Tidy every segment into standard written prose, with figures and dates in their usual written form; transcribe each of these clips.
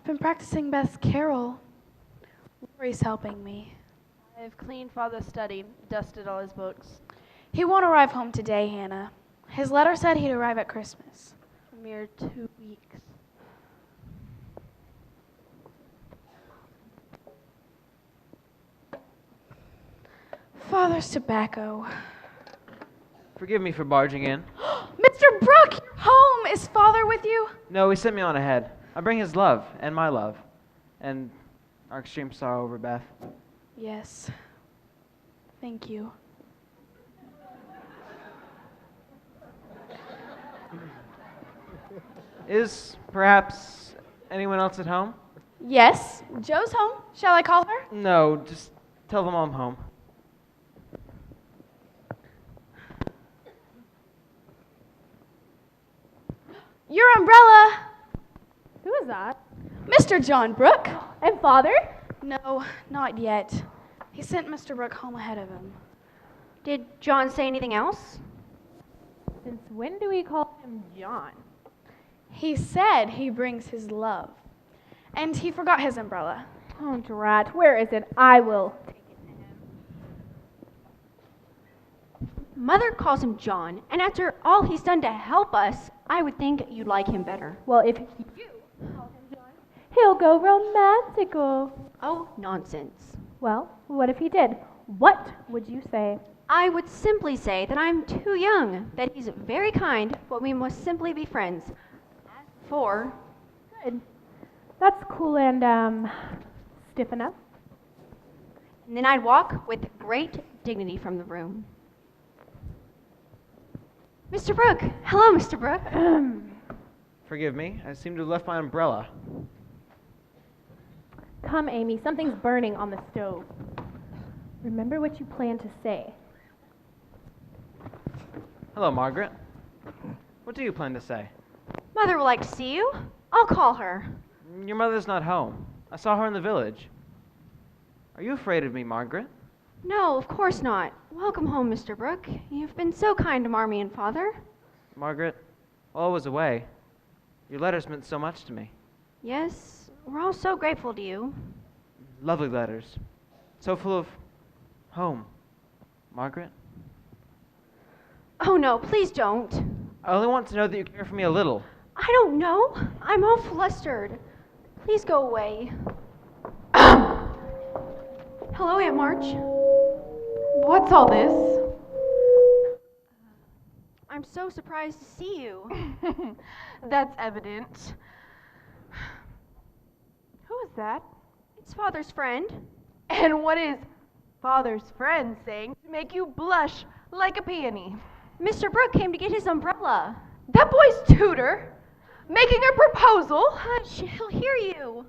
been practicing Beth's carol. Lori's helping me. I've cleaned Father's study, dusted all his books. He won't arrive home today, Hannah. His letter said he'd arrive at Christmas. A mere 2 weeks. Father's tobacco. Forgive me for barging in. Mr. Brooke, you're home! Is Father with you? No, he sent me on ahead. I bring his love, and my love, and our extreme sorrow over Beth. Yes. Thank you. Is perhaps anyone else at home? Yes, Joe's home. Shall I call her? No, just tell them I'm home. Your umbrella! Who is that? Mr. John Brooke. And Father? No, not yet. He sent Mr. Brooke home ahead of him. Did John say anything else? Since when do we call him John? He said he brings his love. And he forgot his umbrella. Oh, drat. Where is it? I will take it to him. Mother calls him John, and after all he's done to help us, I would think you'd like him better. Well, if you call him John, he'll go romantical. Oh, nonsense. Well, what if he did? What would you say? I would simply say that I'm too young, that he's very kind, but we must simply be friends. As for, Good. That's cool and, stiff enough. and then I'd walk with great dignity from the room. Mr. Brooke. Hello, Mr. Brooke. Forgive me, I seem to have left my umbrella. Come, Amy, something's burning on the stove. Remember what you planned to say. Hello, Margaret. What do you plan to say? Mother would like to see you. I'll call her. Your mother's not home. I saw her in the village. Are you afraid of me, Margaret? No, of course not. Welcome home, Mr. Brooke. You've been so kind to Marmee and Father. Margaret, while I was away, your letters meant so much to me. Yes, we're all so grateful to you. Lovely letters. So full of home. Margaret? Oh no, please don't. I only want to know that you care for me a little. I don't know. I'm all flustered. Please go away. Hello, Aunt March. What's all this? I'm so surprised to see you. That's evident. Who is that? It's Father's friend. And what is Father's friend saying to make you blush like a peony? Mr. Brooke came to get his umbrella. That boy's tutor? Making a proposal? Hush, he'll hear you.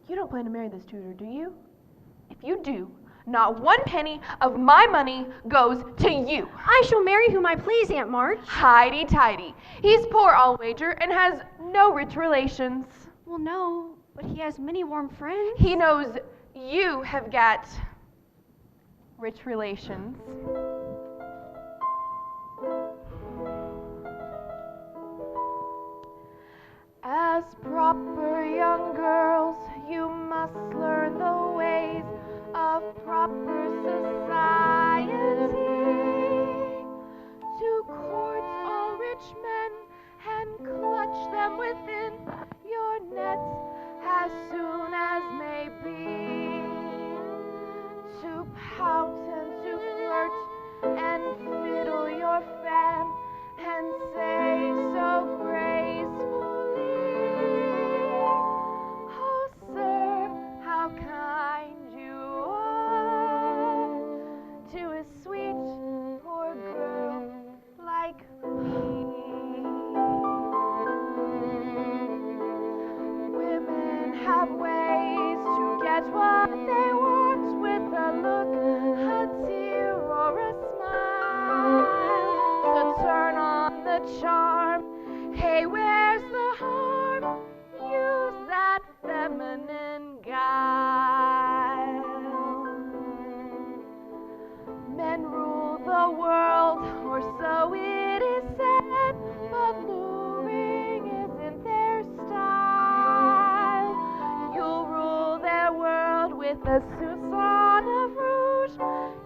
You don't plan to marry this tutor, do you? If you do, not one penny of my money goes to you. I shall marry whom I please, Aunt March. Highty-tighty. He's poor, I'll wager, and has no rich relations. Well, no, but he has many warm friends. He knows you have got rich relations. As proper young girls, you must learn the ways of proper society. To court all rich men and clutch them within your nets as soon as may be. To pout and to flirt and fiddle your fan and say so gracefully, "Oh, sir, how kind you are to a sweet poor girl like me." Women have ways to get what they want with a look, a tear, or a smile. So turn on the charm. Hey, where's the harm? Use that feminine guile. Men rule the world, or so it is said, but luring isn't their style. with a soupçon of rouge.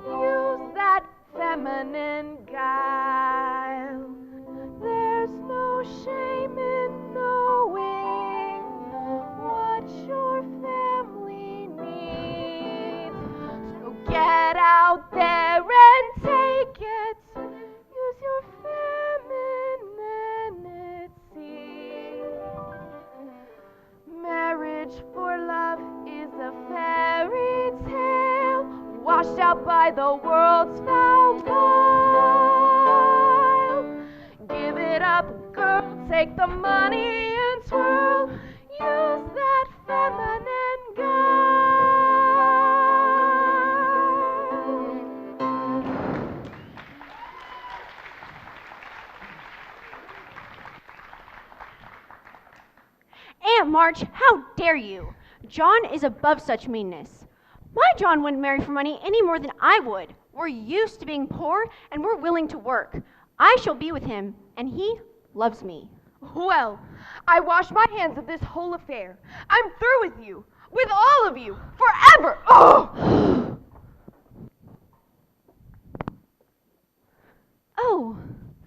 Use that feminine guile. There's no shame in knowing what your family needs. So get out there and take it. Use your femininity. Marriage for love is a fairy tale, washed out by the world's foul pile. Give it up, girl, take the money and twirl. Use that feminine guile. Aunt March, how dare you? John is above such meanness. My John wouldn't marry for money any more than I would. We're used to being poor, and we're willing to work. I shall be with him, and he loves me. Well, I wash my hands of this whole affair. I'm through with you, with all of you, forever. Oh! Oh,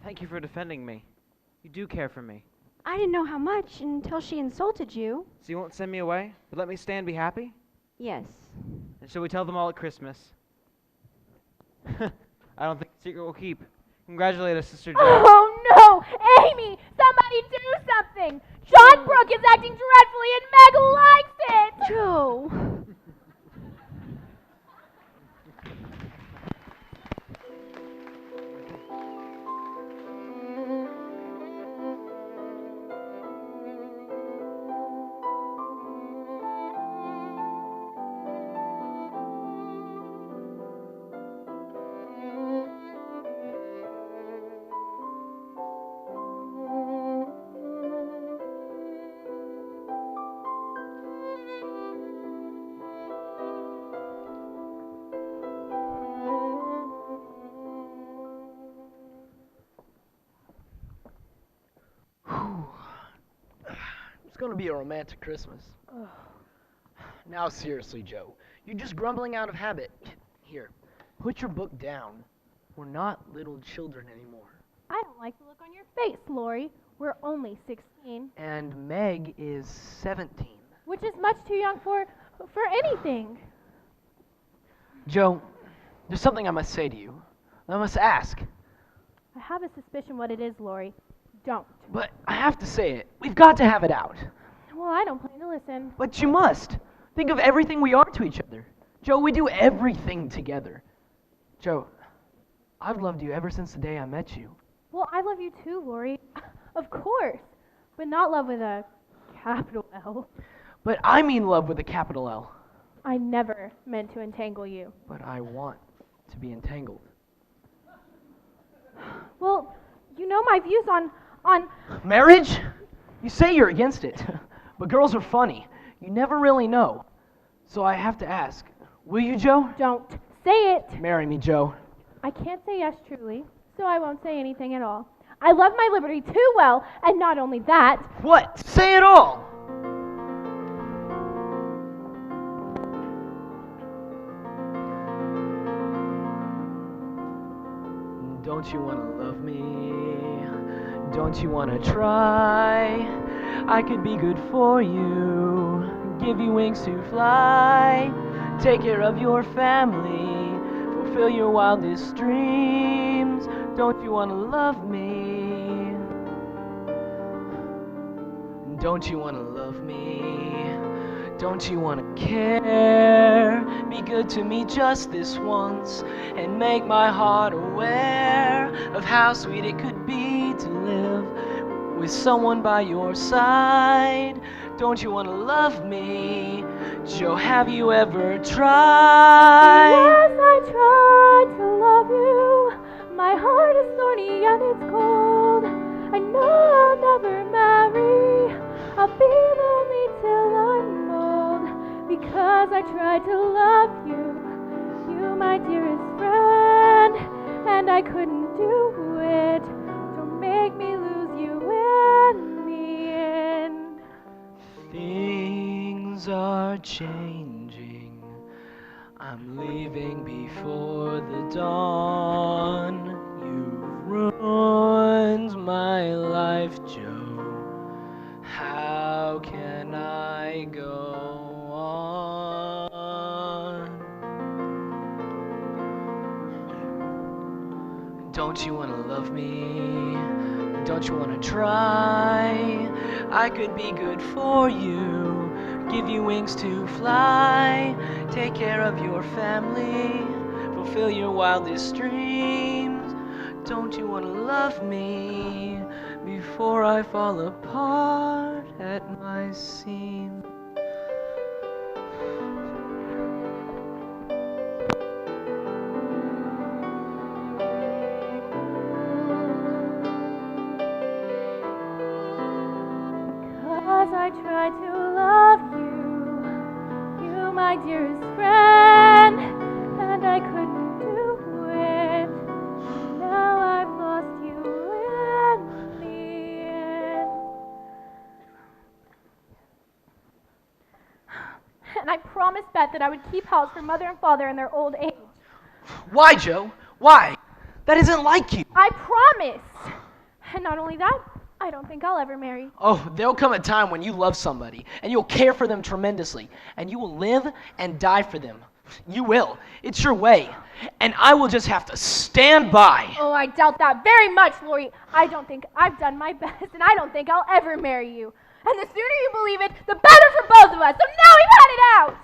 Thank you for defending me. You do care for me. I didn't know how much until she insulted you. So you won't send me away, but let me stay and be happy? Yes. And shall we tell them all at Christmas? I don't think the secret will keep. Congratulate us, Sister Jo. Oh no! Amy! Somebody do something! John Brooke is acting dreadfully and Meg likes it! Joe. It's gonna be a romantic Christmas. Now seriously, Joe, you're just grumbling out of habit. Here, put your book down. We're not little children anymore. I don't like the look on your face, Lori. We're only 16, And Meg is 17. which is much too young for anything. Joe, there's something I must say to you. I must ask. I have a suspicion what it is, Lori. Don't. But I have to say it. We've got to have it out. Well, I don't plan to listen. But you must. Think of everything we are to each other. Joe, we do everything together. Joe, I've loved you ever since the day I met you. Well, I love you too, Lori. Of course. But not love with a capital L. But I mean love with a capital L. I never meant to entangle you. But I want to be entangled. Well, you know my views on Marriage? You say you're against it. But girls are funny. You never really know. So I have to ask, will you, Joe? don't say it. Marry me, Joe. I can't say yes truly, so I won't say anything at all. I love my liberty too well, and not only that, What? Say it all! Don't you want to love me? Don't you want to try? I could be good for you, give you wings to fly, take care of your family, fulfill your wildest dreams. Don't you want to love me? Don't you want to love me? Don't you want to care? Be good to me just this once and make my heart aware of how sweet it could be to live with someone by your side. Don't you want to love me? Joe, have you ever tried? yes, I tried to love you. My heart is thorny and it's cold. I know I'll never marry. I'll be lonely till I'm old because I tried to love you. You, my dearest friend, and I couldn't do it. Don't make me lose you in the end. Things are changing. I'm leaving before the dawn. You've ruined my life, Joe. How can I go on? Don't you wanna love me? Don't you wanna try? I could be good for you, give you wings to fly, take care of your family, fulfill your wildest dreams. Don't you wanna love me before I fall apart at my seams? Cause I tried to love you, my dearest friend, and I couldn't do it. Now I've lost you in the end. And I promised Beth that I would keep house for Mother and Father in their old age. Why, Joe? Why? That isn't like you. I promised! And not only that, I don't think I'll ever marry. Oh, there'll come a time when you love somebody, and you'll care for them tremendously, and you will live and die for them. You will. It's your way. And I will just have to stand by. Oh, I doubt that very much, Lori. I don't think I've done my best, and I don't think I'll ever marry you. And the sooner you believe it, the better for both of us. So now we've had it out!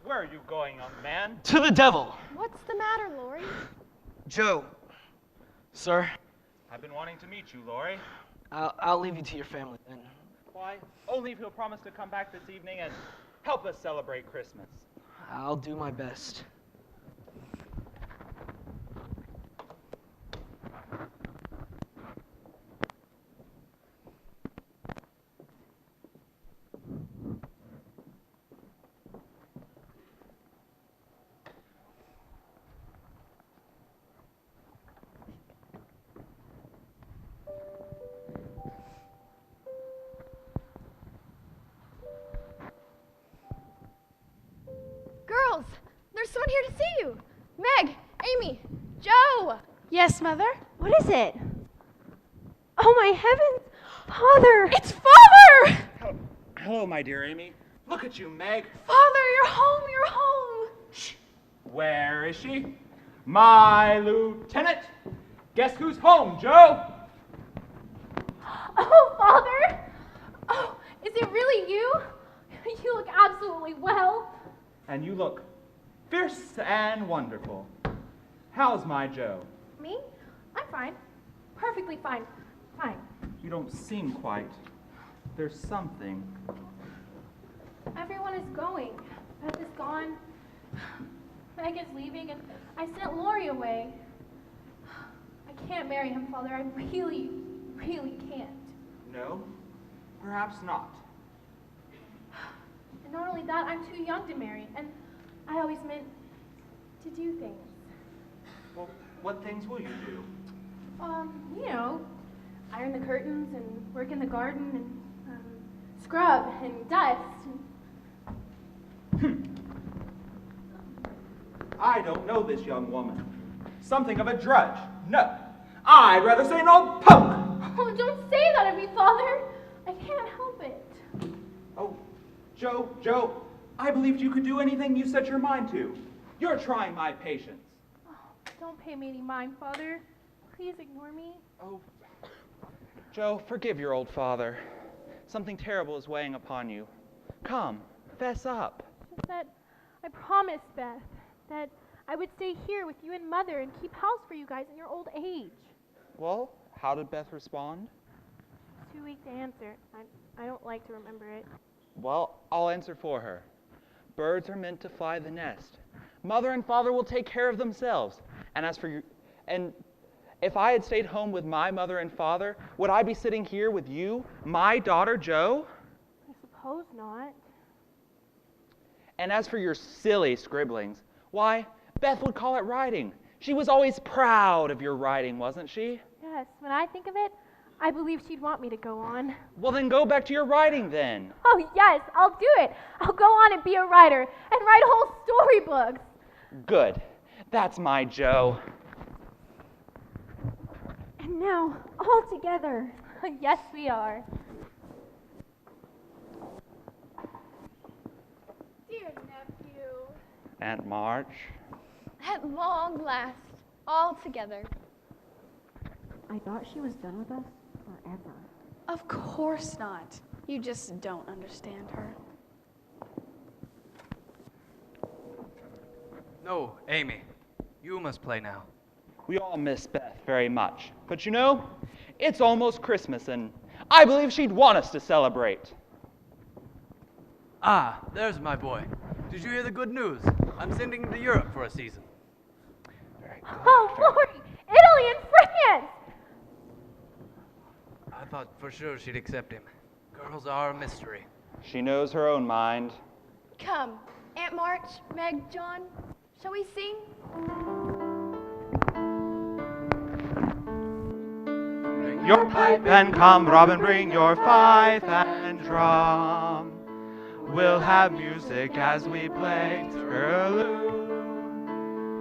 Where are you going, young man? To the devil. What's the matter, Lori? Joe. Sir, I've been wanting to meet you, Lori. I'll leave you to your family then. Why? Only if you'll promise to come back this evening and help us celebrate Christmas. I'll do my best. Girls, there's someone here to see you. Meg, Amy, Joe. Yes, Mother? What is it? Oh my heavens! Father! It's Father! Hello, my dear Amy. Look at you, Meg. Father, you're home, you're home. Shh. Where is she? My lieutenant. Guess who's home, Joe? Oh, Father! Oh, is it really you? You look absolutely well. And you look fierce and wonderful. How's my Joe? Me? I'm fine. Perfectly fine. Fine. You don't seem quite. There's something. Everyone is going. Beth is gone. Meg is leaving, and I sent Lori away. I can't marry him, Father. I really, really can't. No, perhaps not. And not only that, I'm too young to marry, and I always meant to do things. Well, what things will you do? You know, iron the curtains and work in the garden and scrub and dust. I don't know this young woman. Something of a drudge. No, I'd rather say an old punk. Oh, don't say that of me, Father. I can't help it. Oh, Joe, I believed you could do anything you set your mind to. You're trying my patience. Oh, don't pay me any mind, Father. Please ignore me. Oh, Joe, forgive your old father. Something terrible is weighing upon you. Come, fess up. Just that I promised Beth that I would stay here with you and Mother and keep house for you guys in your old age. Well, how did Beth respond? too weak to answer. I don't like to remember it. Well, I'll answer for her. Birds are meant to fly the nest. Mother and father will take care of themselves. And as for you, and if I had stayed home with my mother and father, would I be sitting here with you, my daughter Jo? I suppose not. And as for your silly scribblings, why, Beth would call it writing. She was always proud of your writing, wasn't she? Yes, when I think of it, I believe she'd want me to go on. Well, then go back to your writing then. Oh, yes, I'll do it. I'll go on and be a writer and write whole storybooks. Good. That's my Jo. And now, all together. Yes, we are. Dear nephew. Aunt March. At long last, all together. I thought she was done with us forever. Of course not. You just don't understand her. No, Amy. You must play now. We all miss Beth very much. But you know, it's almost Christmas, and I believe she'd want us to celebrate. Ah, there's my boy. Did you hear the good news? I'm sending him to Europe for a season. Very good. Oh, Lord! Italy and France! I thought for sure she'd accept him. Girls are a mystery. She knows her own mind. Come, Aunt March, Meg, John, shall we sing? Bring your pipe and come, Robin, bring your fife and drum. We'll have music as we play Turloo.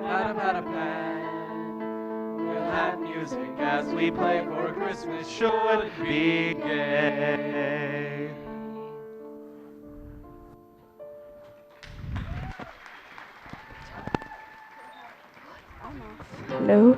Pat-a-pat-a-pat. We'll have music as we play, for Christmas should be gay. Hello?